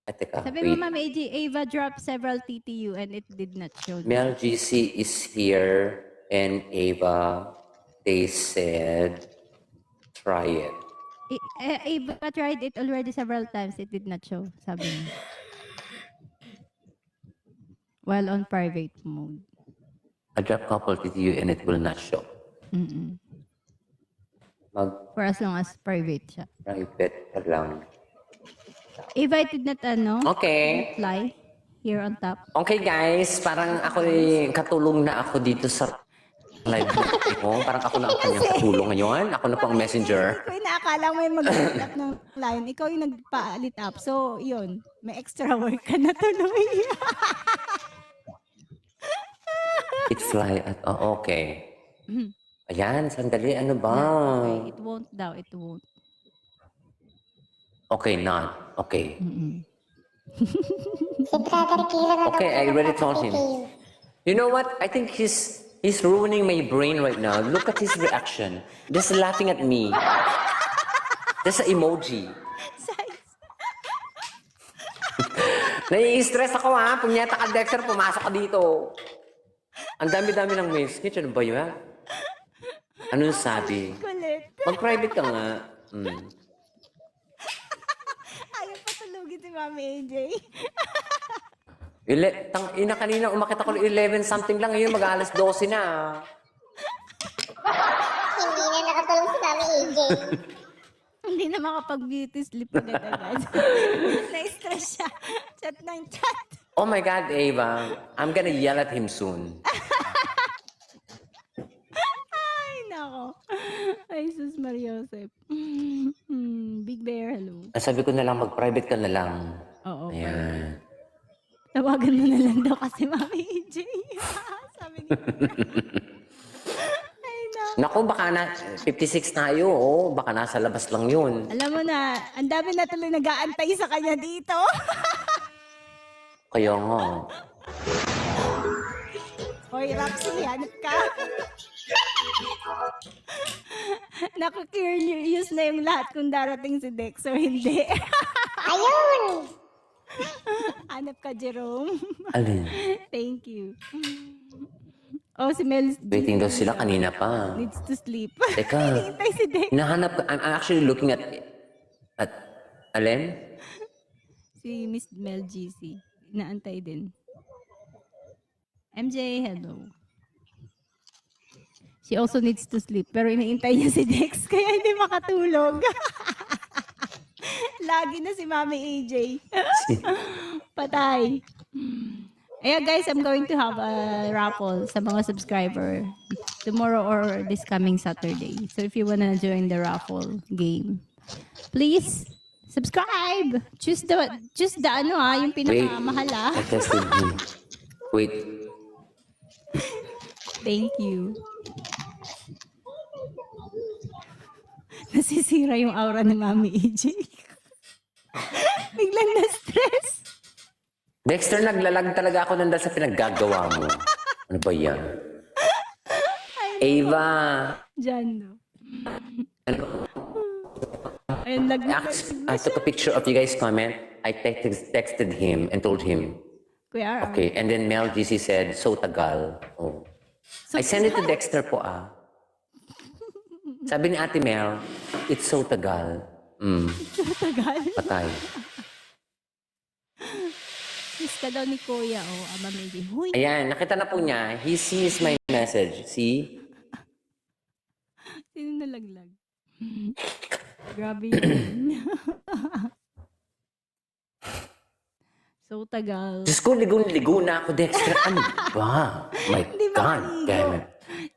Teka, Sabi mo, wait. Ma'am AJ, Ava dropped several TTU and it did not show. Mel GC is here and Ava, they said, try it. Ava tried it already several times. It did not show, sabi niya. While on private mode. I drop couple TTU and it will not show. For as long as private siya. Mag-private ka lang. Ava, it did not, Okay. fly here on top. Okay guys, parang ako katulong na ako dito sa live mo. Parang ako na ang kanyang katulong ngayon. Ako na pang messenger. Hindi ko inaakala may mag-lit up ng lion. Ikaw yung nagpa-lit up. So, yun. May extra work ka na tuloy. It fly at, oh, okay. Ayan, sandali, ano ba? Okay, it won't daw. It won't. Okay, not. Okay. Si Brother Kilo na Okay, I already told him. You know what? I think he's ruining my brain right now. Look at his reaction. Just laughing at me. Just an emoji. Nai-stress ako ha. Punyeta ka, Dexter, pumasok ka dito. Ang dami-dami ng message. Ano ba yun? Anong sabi? Kulit. Mag-private ka nga. Ayaw patulugin si Mami AJ. Ina kanina umakit ako 11 something lang. Ngayon mag-alas 12 na. Hindi na nakatulong si Mami AJ. Hindi na makapag-beauty sleep agad-agad. Na-stress siya. Chat ng chat. Oh my God, Ava. I'm gonna yell at him soon. Ay, nako. Ay, sus Mariosep. Big Bear, hello. Sabi ko na lang, mag-private ka na lang. Oo. Ayan. Tawagan mo na lang daw kasi Mami AJ. Sabi ni Ay, nako. Naku, baka na 56 tayo. Oh, baka nasa labas lang yun. Alam mo na, ang dami na tuloy nag-aantay sa kanya dito. Kaya nga. Hoy, Roxy, hanap ka. Naku-curious na yung lahat kung darating si Dex or hindi. Ayun! Hanap ka, Jerome. Alin? Thank you. Oh, si Mel Waiting daw sila kanina pa. needs to sleep. Teka. Hinihintay si Dex. Hinahanap ka. I'm actually looking at Alin? Si Miss Mel GC. Inaantay din. MJ, hello. She also needs to sleep. Pero iniintay niya si Dex kaya hindi makatulog. Lagi na si Mami AJ. Patay. Ayan guys, I'm going to have a raffle sa mga subscriber tomorrow or this coming Saturday. So if you wanna join the raffle game, please subscribe. Choose the yung pinakamahal ah. I tested him. Wait. Thank you. Nasisira yung aura ni Mami AJ. Biglang na-stress. Dexter, naglalag talaga ako nandun sa pinaggagawa mo. Ano ba yan? Ava. Diyan, no? Ano? Ayun, I took a picture of you guys' comment. I texted him and told him. Kuya, Okay, and then Mel GC said, so tagal. Oh. I sent it to Dexter po ah. Sabi ni Ate Mel, it's so tagal. so tagal. Patay. Miss ka daw ni Kuya, oh, Mami AJ. Huy, Ayan, nakita na po niya. He sees my message. See? sino nalaglag? Grabe yun. So tagal. Diyos ko, ligo na ako, Dexter. Ano ba? My Hindi God, makaligo. damn it.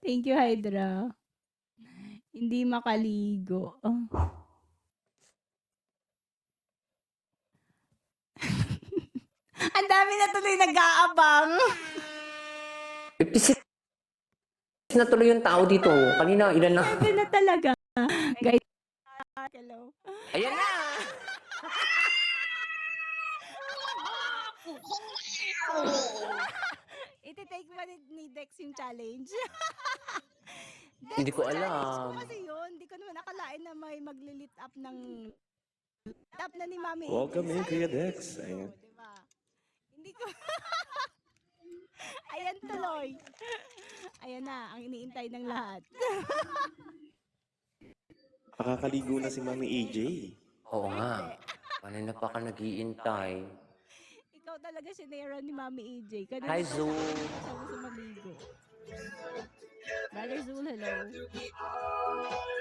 Thank you, Hydra. Hindi makaligo. Oh. Ang dami na tuloy nag-aabang. 56 na tuloy yung tao dito. Kanina, ilan lang. Sabi na talaga. Guys, hello. Ayan na! Iti-take ba ni Dex yung challenge? Dex, Hindi ko challenge alam. ko kasi yun. Hindi ko naman akalain na may maglilit up ng Tap na ni Mami. Welcome in, Kuya Dex. Ayan. Diba? Hindi ko... Ayan tuloy. Ayan na, ang iniintay ng lahat. Pakakaligo na si Mami AJ. Oo nga. Kanina pa ka nag-iintay. Ikaw talaga si Nera ni Mami AJ. Kanina Hi, pa Zul. siya gusto maligo. Brother Zul, hello.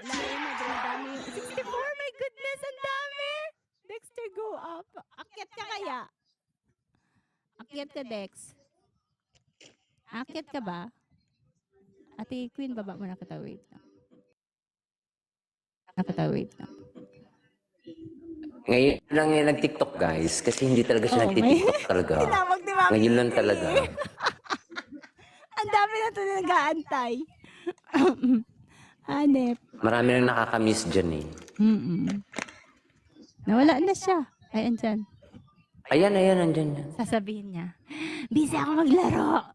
Wala, ayun na, dumadami yung 64. My goodness, ang dami! Dexter, go up. Akyat ka kaya? Akyat ka, Dex. Akyat ka ba? Ate Queen, baba mo na kita. Wait lang. Wait lang. Ngayon lang yan nag-TikTok, guys. Kasi hindi talaga siya Oo, nag-TikTok talaga. Tinawag ni Mami Ngayon lang AJ. talaga. Ang dami na ito na nag-aantay. Hanep. Marami nang nakakamiss dyan eh. Nawala na siya. Ay, andyan. Ayan, nandyan yan. Sasabihin niya, busy ako maglaro.